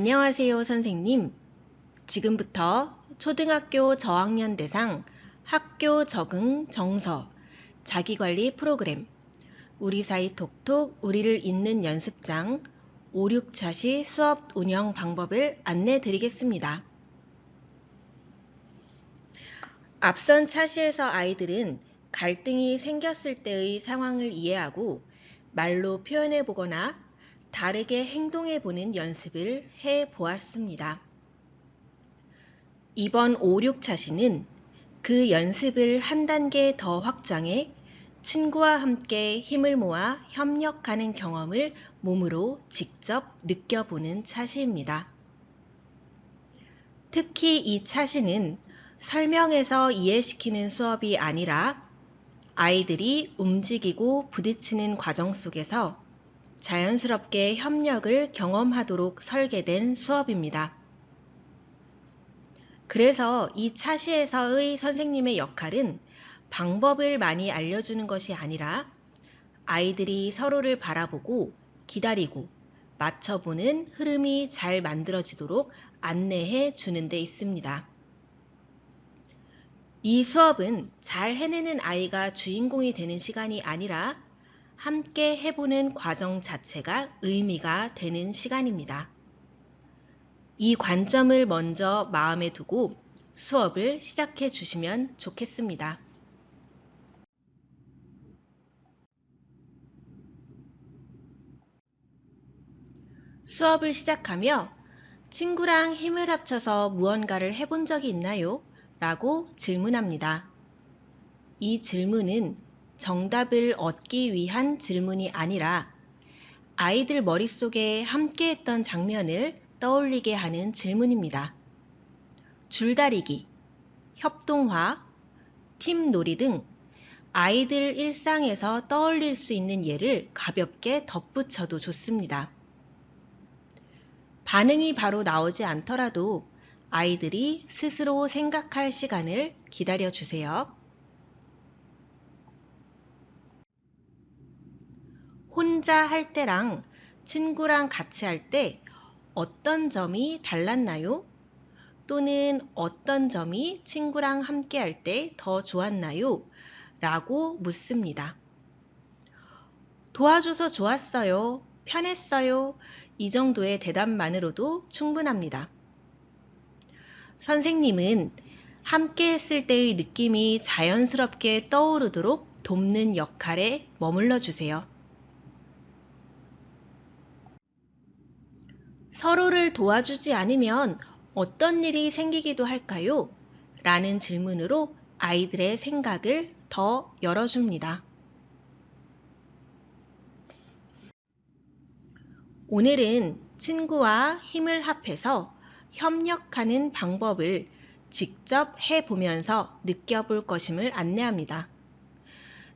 안녕하세요, 선생님. 지금부터 초등학교 저학년 대상 학교 적응 정서 자기관리 프로그램 우리 사이 톡톡 우리를 잇는 연습장 5, 6차시 수업 운영 방법을 안내 드리겠습니다. 앞선 차시에서 아이들은 갈등이 생겼을 때의 상황을 이해하고 말로 표현해 보거나 다르게 행동해 보는 연습을 해 보았습니다. 이번 5, 6차시는 그 연습을 한 단계 더 확장해 친구와 함께 힘을 모아 협력하는 경험을 몸으로 직접 느껴보는 차시입니다. 특히 이 차시는 설명해서 이해시키는 수업이 아니라 아이들이 움직이고 부딪히는 과정 속에서 자연스럽게 협력을 경험하도록 설계된 수업입니다. 그래서 이 차시에서의 선생님의 역할은 방법을 많이 알려주는 것이 아니라 아이들이 서로를 바라보고 기다리고 맞춰보는 흐름이 잘 만들어지도록 안내해 주는 데 있습니다. 이 수업은 잘 해내는 아이가 주인공이 되는 시간이 아니라 함께 해보는 과정 자체가 의미가 되는 시간입니다. 이 관점을 먼저 마음에 두고 수업을 시작해 주시면 좋겠습니다. 수업을 시작하며 친구랑 힘을 합쳐서 무언가를 해본 적이 있나요? 라고 질문합니다. 이 질문은 정답을 얻기 위한 질문이 아니라 아이들 머릿속에 함께 했던 장면을 떠올리게 하는 질문입니다. 줄다리기, 협동화, 팀놀이 등 아이들 일상에서 떠올릴 수 있는 예를 가볍게 덧붙여도 좋습니다. 반응이 바로 나오지 않더라도 아이들이 스스로 생각할 시간을 기다려 주세요. 혼자 할 때랑 친구랑 같이 할 때 어떤 점이 달랐나요? 또는 어떤 점이 친구랑 함께 할 때 더 좋았나요? 라고 묻습니다. 도와줘서 좋았어요. 편했어요. 이 정도의 대답만으로도 충분합니다. 선생님은 함께 했을 때의 느낌이 자연스럽게 떠오르도록 돕는 역할에 머물러 주세요. 서로를 도와주지 않으면 어떤 일이 생기기도 할까요? 라는 질문으로 아이들의 생각을 더 열어줍니다. 오늘은 친구와 힘을 합해서 협력하는 방법을 직접 해보면서 느껴볼 것임을 안내합니다.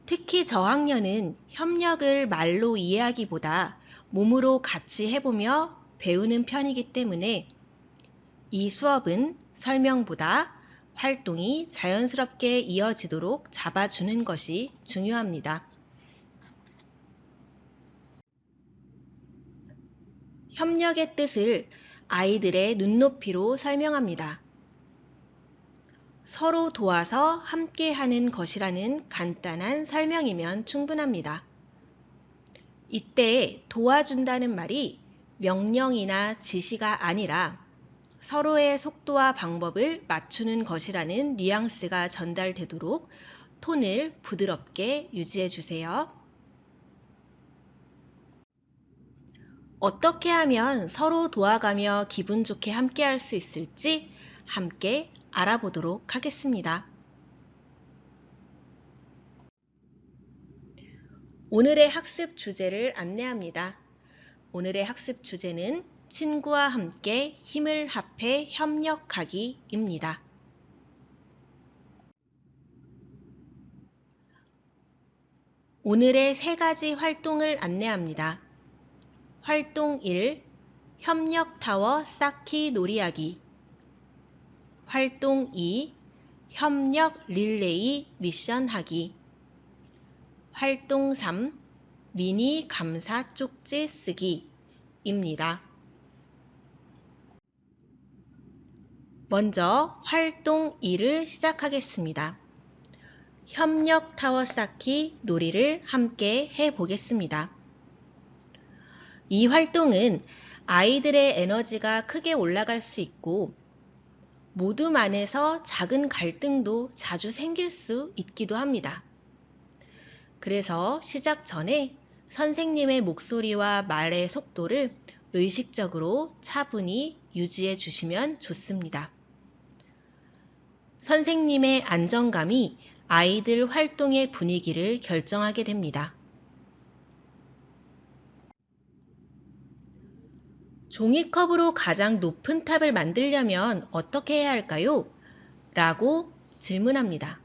특히 저학년은 협력을 말로 이해하기보다 몸으로 같이 해보며 배우는 편이기 때문에 이 수업은 설명보다 활동이 자연스럽게 이어지도록 잡아주는 것이 중요합니다. 협력의 뜻을 아이들의 눈높이로 설명합니다. 서로 도와서 함께하는 것이라는 간단한 설명이면 충분합니다. 이때 도와준다는 말이 명령이나 지시가 아니라 서로의 속도와 방법을 맞추는 것이라는 뉘앙스가 전달되도록 톤을 부드럽게 유지해 주세요. 어떻게 하면 서로 도와가며 기분 좋게 함께 할 수 있을지 함께 알아보도록 하겠습니다. 오늘의 학습 주제를 안내합니다. 오늘의 학습 주제는 친구와 함께 힘을 합해 협력하기입니다. 오늘의 세 가지 활동을 안내합니다. 활동 1. 협력타워 쌓기 놀이하기. 활동 2. 협력 릴레이 미션 하기. 활동 3. 미니 감사 쪽지 쓰기 입니다. 먼저 활동 1을 시작하겠습니다. 협력 타워 쌓기 놀이를 함께 해보겠습니다. 이 활동은 아이들의 에너지가 크게 올라갈 수 있고 모둠 안에서 작은 갈등도 자주 생길 수 있기도 합니다. 그래서 시작 전에 선생님의 목소리와 말의 속도를 의식적으로 차분히 유지해 주시면 좋습니다. 선생님의 안정감이 아이들 활동의 분위기를 결정하게 됩니다. 종이컵으로 가장 높은 탑을 만들려면 어떻게 해야 할까요? 라고 질문합니다.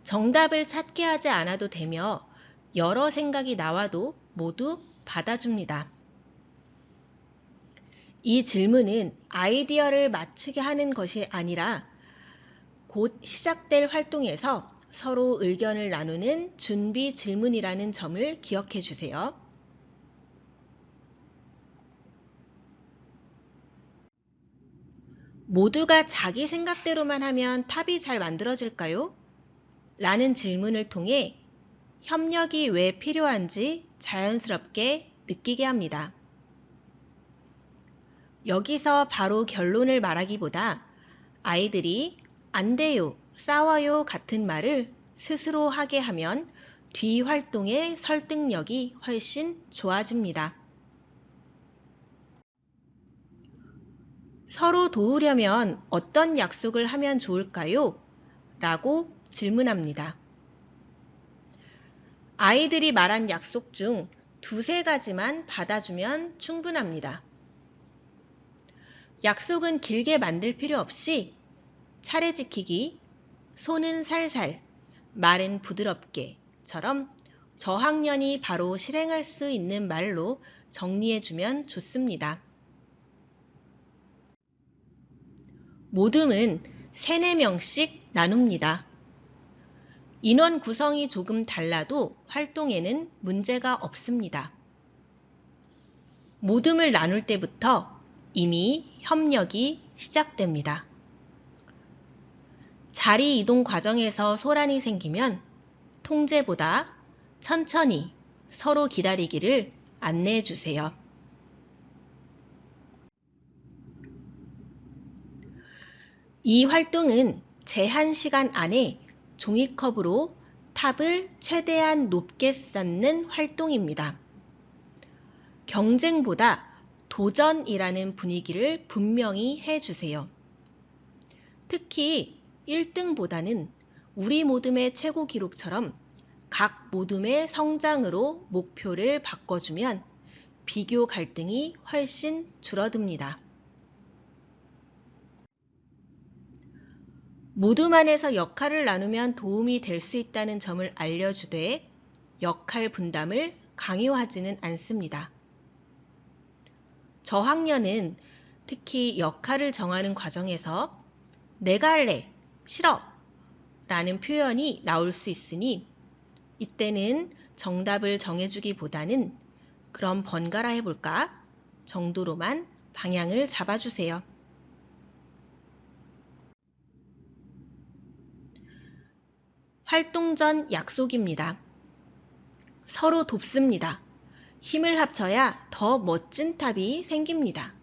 정답을 찾게 하지 않아도 되며 여러 생각이 나와도 모두 받아줍니다. 이 질문은 아이디어를 맞추게 하는 것이 아니라 곧 시작될 활동에서 서로 의견을 나누는 준비 질문이라는 점을 기억해 주세요. 모두가 자기 생각대로만 하면 탑이 잘 만들어질까요? 라는 질문을 통해 협력이 왜 필요한지 자연스럽게 느끼게 합니다. 여기서 바로 결론을 말하기보다 아이들이 안 돼요, 싸워요 같은 말을 스스로 하게 하면 뒤 활동의 설득력이 훨씬 좋아집니다. 서로 도우려면 어떤 약속을 하면 좋을까요? 라고 질문합니다. 아이들이 말한 약속 중 두세 가지만 받아주면 충분합니다. 약속은 길게 만들 필요 없이 차례 지키기, 손은 살살, 말은 부드럽게처럼 저학년이 바로 실행할 수 있는 말로 정리해주면 좋습니다. 모둠은 3, 4명씩 나눕니다. 인원 구성이 조금 달라도 활동에는 문제가 없습니다. 모둠을 나눌 때부터 이미 협력이 시작됩니다. 자리 이동 과정에서 소란이 생기면 통제보다 천천히 서로 기다리기를 안내해 주세요. 이 활동은 제한 시간 안에 종이컵으로 탑을 최대한 높게 쌓는 활동입니다. 경쟁보다 도전이라는 분위기를 분명히 해주세요. 특히 1등보다는 우리 모둠의 최고 기록처럼 각 모둠의 성장으로 목표를 바꿔주면 비교 갈등이 훨씬 줄어듭니다. 모둠 안에서 역할을 나누면 도움이 될 수 있다는 점을 알려주되 역할 분담을 강요하지는 않습니다. 저학년은 특히 역할을 정하는 과정에서 내가 할래, 싫어 라는 표현이 나올 수 있으니 이때는 정답을 정해주기보다는 그럼 번갈아 해볼까 정도로만 방향을 잡아주세요. 활동 전 약속입니다. 서로 돕습니다. 힘을 합쳐야 더 멋진 탑이 생깁니다.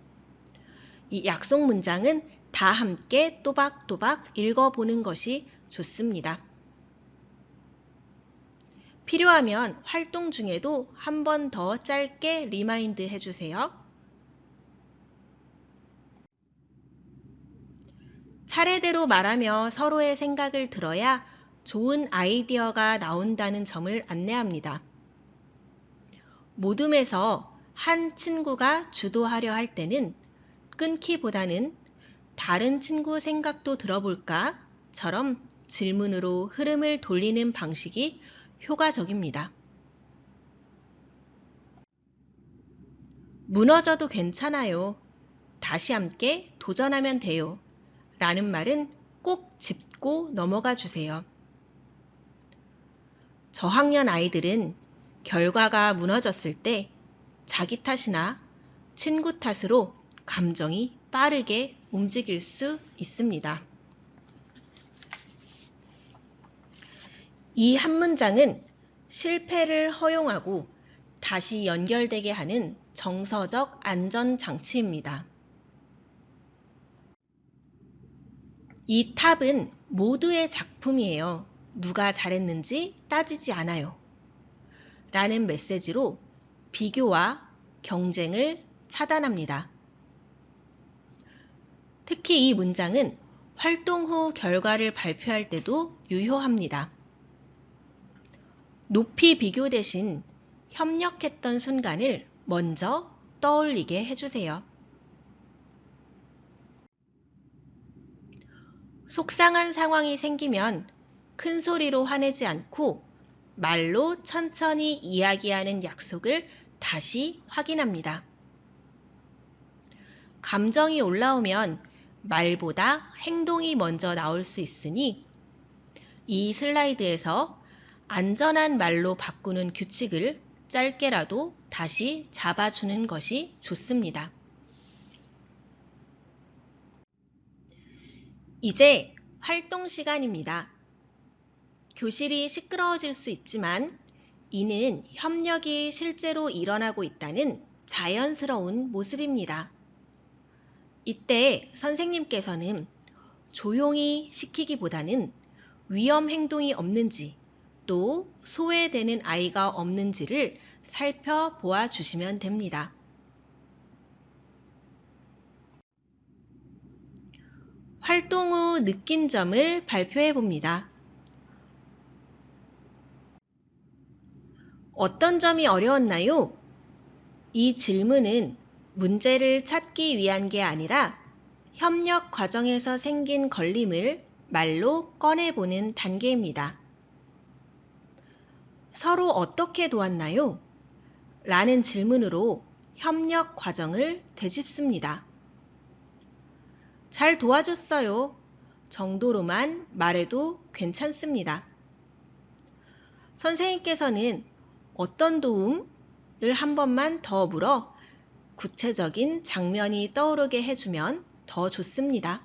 이 약속 문장은 다 함께 또박또박 읽어보는 것이 좋습니다. 필요하면 활동 중에도 한 번 더 짧게 리마인드 해주세요. 차례대로 말하며 서로의 생각을 들어야 좋은 아이디어가 나온다는 점을 안내합니다. 모둠에서 한 친구가 주도하려 할 때는 끊기보다는 다른 친구 생각도 들어볼까?처럼 질문으로 흐름을 돌리는 방식이 효과적입니다. 무너져도 괜찮아요. 다시 함께 도전하면 돼요. 라는 말은 꼭 짚고 넘어가 주세요. 저학년 아이들은 결과가 무너졌을 때 자기 탓이나 친구 탓으로 감정이 빠르게 움직일 수 있습니다. 이 한 문장은 실패를 허용하고 다시 연결되게 하는 정서적 안전장치입니다. 이 탑은 모두의 작품이에요. 누가 잘했는지 따지지 않아요. 라는 메시지로 비교와 경쟁을 차단합니다. 특히 이 문장은 활동 후 결과를 발표할 때도 유효합니다. 높이 비교 대신 협력했던 순간을 먼저 떠올리게 해주세요. 속상한 상황이 생기면 큰 소리로 화내지 않고 말로 천천히 이야기하는 약속을 다시 확인합니다. 감정이 올라오면 말보다 행동이 먼저 나올 수 있으니 이 슬라이드에서 안전한 말로 바꾸는 규칙을 짧게라도 다시 잡아주는 것이 좋습니다. 이제 활동 시간입니다. 교실이 시끄러워질 수 있지만 이는 협력이 실제로 일어나고 있다는 자연스러운 모습입니다. 이때 선생님께서는 조용히 시키기보다는 위험 행동이 없는지 또 소외되는 아이가 없는지를 살펴보아 주시면 됩니다. 활동 후 느낀 점을 발표해 봅니다. 어떤 점이 어려웠나요? 이 질문은 문제를 찾기 위한 게 아니라 협력 과정에서 생긴 걸림을 말로 꺼내보는 단계입니다. 서로 어떻게 도왔나요? 라는 질문으로 협력 과정을 되짚습니다. 잘 도와줬어요. 정도로만 말해도 괜찮습니다. 선생님께서는 어떤 도움을 한 번만 더 물어 구체적인 장면이 떠오르게 해주면 더 좋습니다.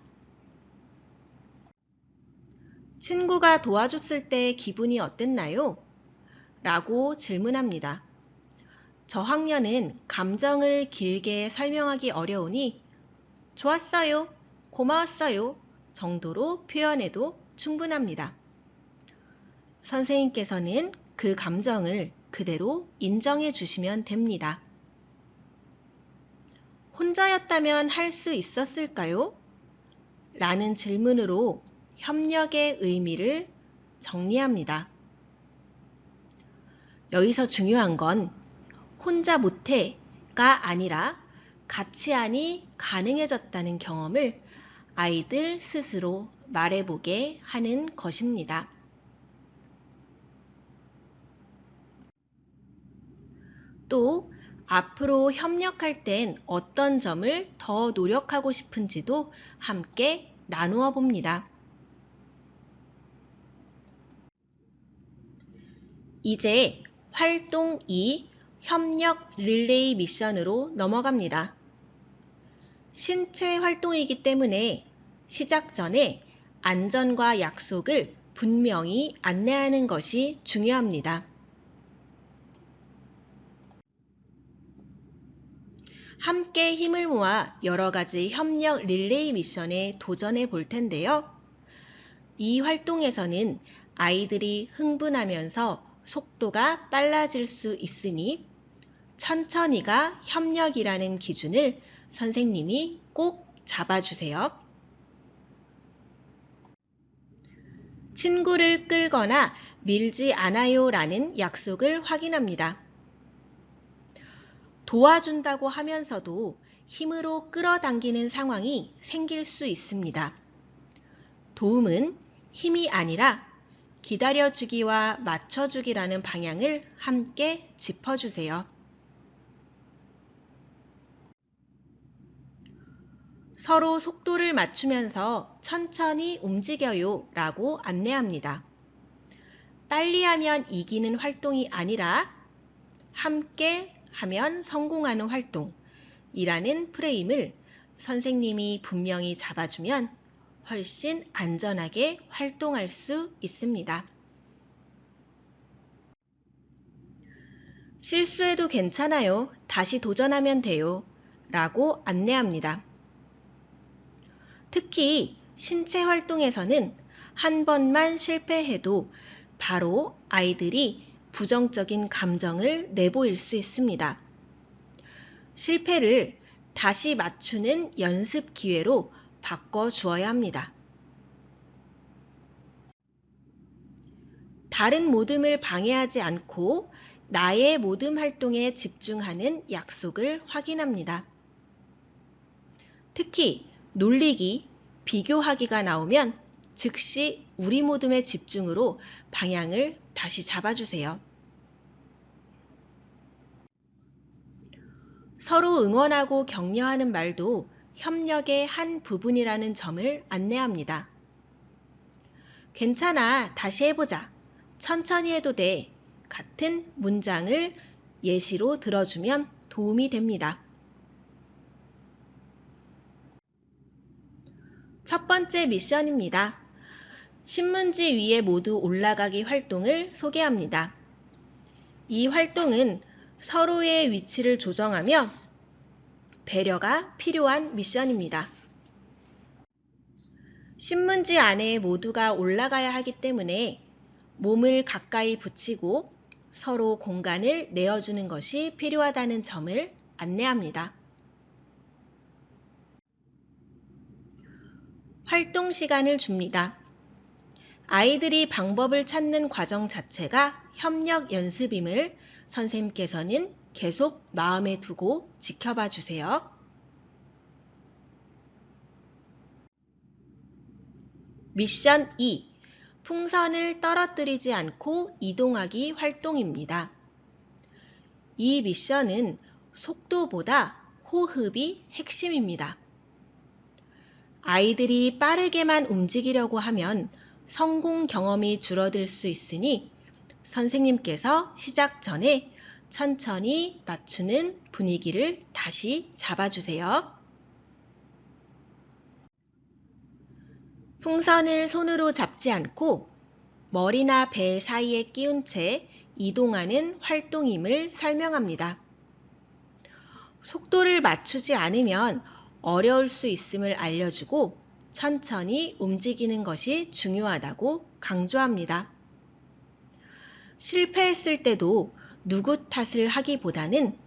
친구가 도와줬을 때 기분이 어땠나요? 라고 질문합니다. 저학년은 감정을 길게 설명하기 어려우니 좋았어요, 고마웠어요 정도로 표현해도 충분합니다. 선생님께서는 그 감정을 그대로 인정해 주시면 됩니다. 혼자였다면 할 수 있었을까요? 라는 질문으로 협력의 의미를 정리합니다. 여기서 중요한 건 혼자 못해가 아니라 같이 하니 가능해졌다는 경험을 아이들 스스로 말해보게 하는 것입니다. 또 앞으로 협력할 땐 어떤 점을 더 노력하고 싶은지도 함께 나누어 봅니다. 이제 활동 2 협력 릴레이 미션으로 넘어갑니다. 신체 활동이기 때문에 시작 전에 안전과 약속을 분명히 안내하는 것이 중요합니다. 함께 힘을 모아 여러 가지 협력 릴레이 미션에 도전해 볼 텐데요. 이 활동에서는 아이들이 흥분하면서 속도가 빨라질 수 있으니 천천히가 협력이라는 기준을 선생님이 꼭 잡아주세요. 친구를 끌거나 밀지 않아요 라는 약속을 확인합니다. 도와준다고 하면서도 힘으로 끌어당기는 상황이 생길 수 있습니다. 도움은 힘이 아니라 기다려주기와 맞춰주기라는 방향을 함께 짚어주세요. 서로 속도를 맞추면서 천천히 움직여요 라고 안내합니다. 빨리 하면 이기는 활동이 아니라 함께 하면 성공하는 활동이라는 프레임을 선생님이 분명히 잡아주면 훨씬 안전하게 활동할 수 있습니다. 실수해도 괜찮아요. 다시 도전하면 돼요. 라고 안내합니다. 특히 신체 활동에서는 한 번만 실패해도 바로 아이들이 부정적인 감정을 내보일 수 있습니다. 실패를 다시 맞추는 연습 기회로 바꿔 주어야 합니다. 다른 모듬을 방해하지 않고 나의 모듬 활동에 집중하는 약속을 확인합니다. 특히 놀리기, 비교하기가 나오면 즉시 우리 모듬의 집중으로 방향을 다시 잡아주세요. 서로 응원하고 격려하는 말도 협력의 한 부분이라는 점을 안내합니다. 괜찮아, 다시 해보자. 천천히 해도 돼. 같은 문장을 예시로 들어주면 도움이 됩니다. 첫 번째 미션입니다. 신문지 위에 모두 올라가기 활동을 소개합니다. 이 활동은 서로의 위치를 조정하며 배려가 필요한 미션입니다. 신문지 안에 모두가 올라가야 하기 때문에 몸을 가까이 붙이고 서로 공간을 내어주는 것이 필요하다는 점을 안내합니다. 활동 시간을 줍니다. 아이들이 방법을 찾는 과정 자체가 협력 연습임을 선생님께서는 계속 마음에 두고 지켜봐 주세요. 미션 2. 풍선을 떨어뜨리지 않고 이동하기 활동입니다. 이 미션은 속도보다 호흡이 핵심입니다. 아이들이 빠르게만 움직이려고 하면 성공 경험이 줄어들 수 있으니 선생님께서 시작 전에 천천히 맞추는 분위기를 다시 잡아주세요. 풍선을 손으로 잡지 않고 머리나 배 사이에 끼운 채 이동하는 활동임을 설명합니다. 속도를 맞추지 않으면 어려울 수 있음을 알려주고 천천히 움직이는 것이 중요하다고 강조합니다. 실패했을 때도 누구 탓을 하기보다는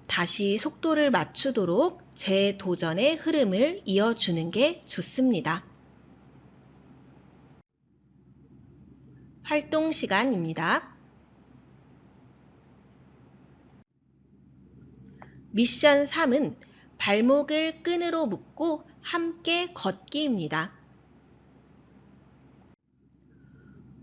다시 속도를 맞추도록 재도전의 흐름을 이어주는 게 좋습니다. 활동 시간입니다. 미션 3은 발목을 끈으로 묶고 함께 걷기입니다.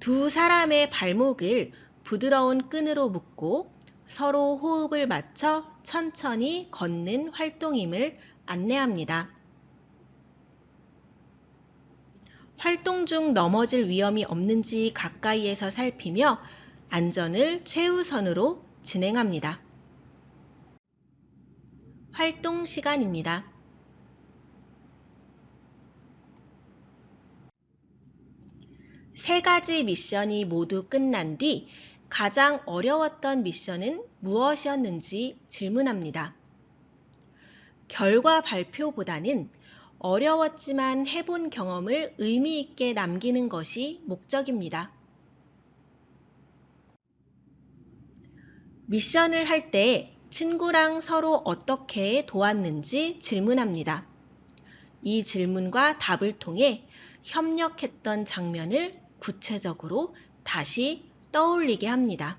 두 사람의 발목을 부드러운 끈으로 묶고 서로 호흡을 맞춰 천천히 걷는 활동임을 안내합니다. 활동 중 넘어질 위험이 없는지 가까이에서 살피며 안전을 최우선으로 진행합니다. 활동 시간입니다. 세 가지 미션이 모두 끝난 뒤 가장 어려웠던 미션은 무엇이었는지 질문합니다. 결과 발표보다는 어려웠지만 해본 경험을 의미 있게 남기는 것이 목적입니다. 미션을 할 때 친구랑 서로 어떻게 도왔는지 질문합니다. 이 질문과 답을 통해 협력했던 장면을 구체적으로 다시 떠올리게 합니다.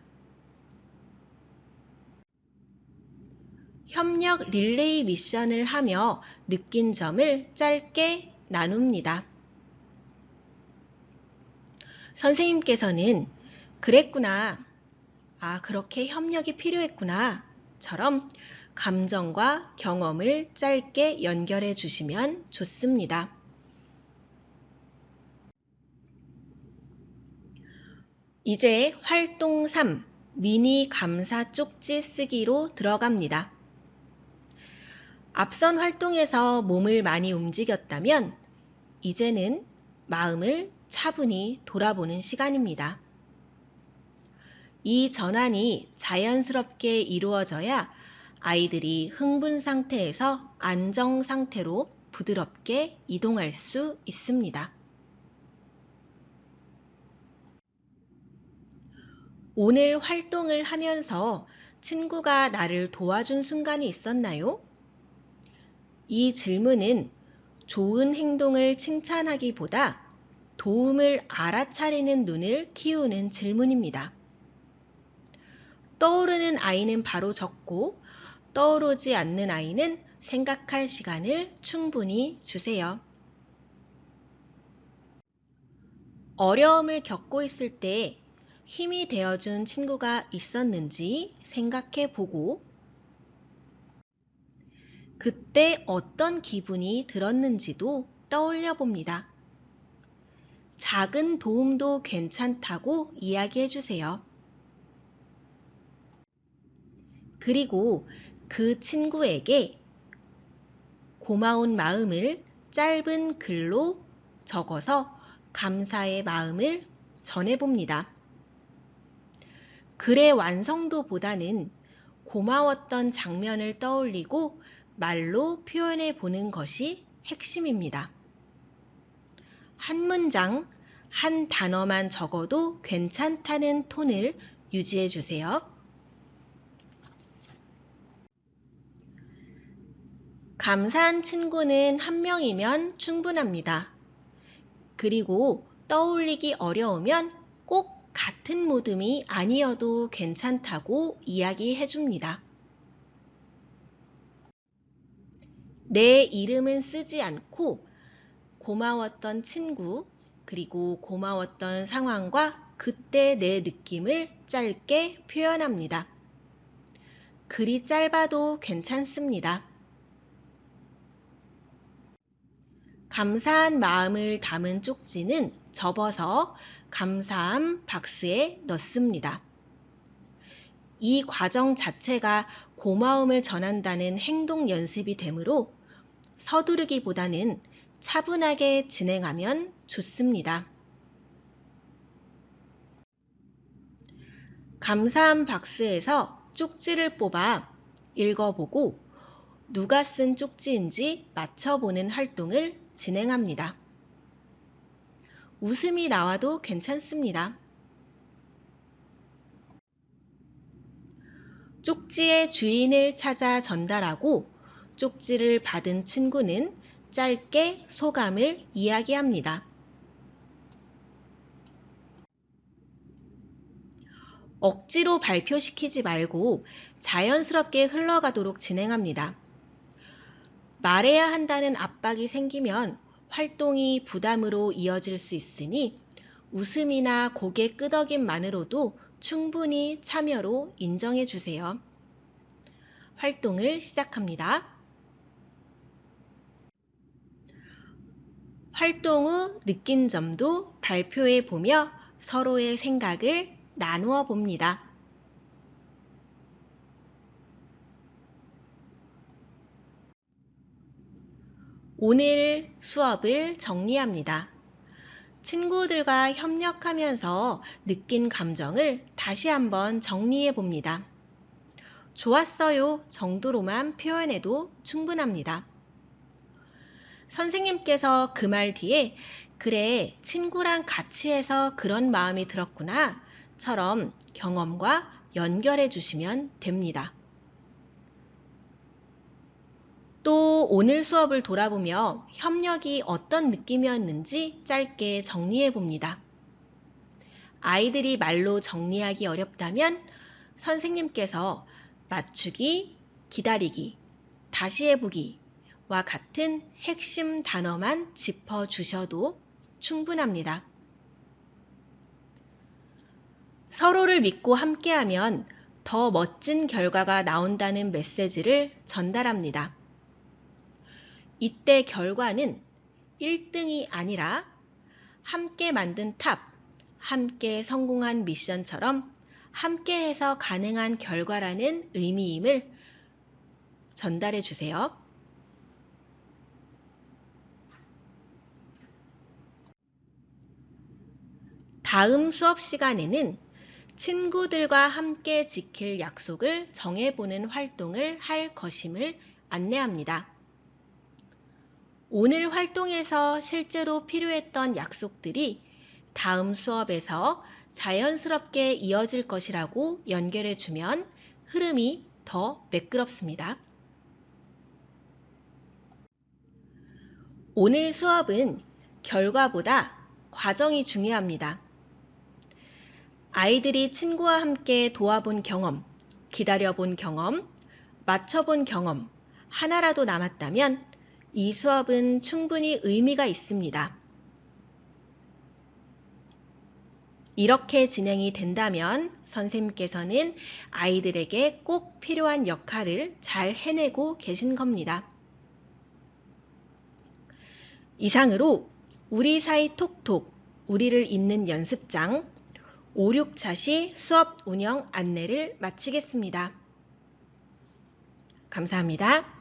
협력 릴레이 미션을 하며 느낀 점을 짧게 나눕니다. 선생님께서는 그랬구나, 그렇게 협력이 필요했구나 처럼 감정과 경험을 짧게 연결해 주시면 좋습니다. 이제 활동 3, 미니 감사 쪽지 쓰기로 들어갑니다. 앞선 활동에서 몸을 많이 움직였다면 이제는 마음을 차분히 돌아보는 시간입니다. 이 전환이 자연스럽게 이루어져야 아이들이 흥분 상태에서 안정 상태로 부드럽게 이동할 수 있습니다. 오늘 활동을 하면서 친구가 나를 도와준 순간이 있었나요? 이 질문은 좋은 행동을 칭찬하기보다 도움을 알아차리는 눈을 키우는 질문입니다. 떠오르는 아이는 바로 적고 떠오르지 않는 아이는 생각할 시간을 충분히 주세요. 어려움을 겪고 있을 때 힘이 되어준 친구가 있었는지 생각해 보고 그때 어떤 기분이 들었는지도 떠올려 봅니다. 작은 도움도 괜찮다고 이야기해 주세요. 그리고 그 친구에게 고마운 마음을 짧은 글로 적어서 감사의 마음을 전해봅니다. 글의 완성도보다는 고마웠던 장면을 떠올리고 말로 표현해 보는 것이 핵심입니다. 한 문장, 한 단어만 적어도 괜찮다는 톤을 유지해 주세요. 감사한 친구는 한 명이면 충분합니다. 그리고 떠올리기 어려우면 꼭 같은 모듬이 아니어도 괜찮다고 이야기해 줍니다. 내 이름은 쓰지 않고 고마웠던 친구, 그리고 고마웠던 상황과 그때 내 느낌을 짧게 표현합니다. 글이 짧아도 괜찮습니다. 감사한 마음을 담은 쪽지는 접어서 감사함 박스에 넣습니다. 이 과정 자체가 고마움을 전한다는 행동 연습이 되므로 서두르기보다는 차분하게 진행하면 좋습니다. 감사함 박스에서 쪽지를 뽑아 읽어보고 누가 쓴 쪽지인지 맞춰보는 활동을 진행합니다. 웃음이 나와도 괜찮습니다. 쪽지의 주인을 찾아 전달하고 쪽지를 받은 친구는 짧게 소감을 이야기합니다. 억지로 발표시키지 말고 자연스럽게 흘러가도록 진행합니다. 말해야 한다는 압박이 생기면 활동이 부담으로 이어질 수 있으니 웃음이나 고개 끄덕임만으로도 충분히 참여로 인정해 주세요. 활동을 시작합니다. 활동 후 느낀 점도 발표해 보며 서로의 생각을 나누어 봅니다. 오늘 수업을 정리합니다. 친구들과 협력하면서 느낀 감정을 다시 한번 정리해 봅니다. 좋았어요 정도로만 표현해도 충분합니다. 선생님께서 그 말 뒤에 그래, 친구랑 같이 해서 그런 마음이 들었구나 처럼 경험과 연결해 주시면 됩니다. 또 오늘 수업을 돌아보며 협력이 어떤 느낌이었는지 짧게 정리해 봅니다. 아이들이 말로 정리하기 어렵다면 선생님께서 맞추기, 기다리기, 다시 해보기와 같은 핵심 단어만 짚어주셔도 충분합니다. 서로를 믿고 함께하면 더 멋진 결과가 나온다는 메시지를 전달합니다. 이때 결과는 1등이 아니라 함께 만든 탑, 함께 성공한 미션처럼 함께해서 가능한 결과라는 의미임을 전달해 주세요. 다음 수업 시간에는 친구들과 함께 지킬 약속을 정해보는 활동을 할 것임을 안내합니다. 오늘 활동에서 실제로 필요했던 약속들이 다음 수업에서 자연스럽게 이어질 것이라고 연결해주면 흐름이 더 매끄럽습니다. 오늘 수업은 결과보다 과정이 중요합니다. 아이들이 친구와 함께 도와본 경험, 기다려본 경험, 맞춰본 경험 하나라도 남았다면 이 수업은 충분히 의미가 있습니다. 이렇게 진행이 된다면 선생님께서는 아이들에게 꼭 필요한 역할을 잘 해내고 계신 겁니다. 이상으로 우리 사이 톡톡, 우리를 잇는 연습장 5, 6차시 수업 운영 안내를 마치겠습니다. 감사합니다.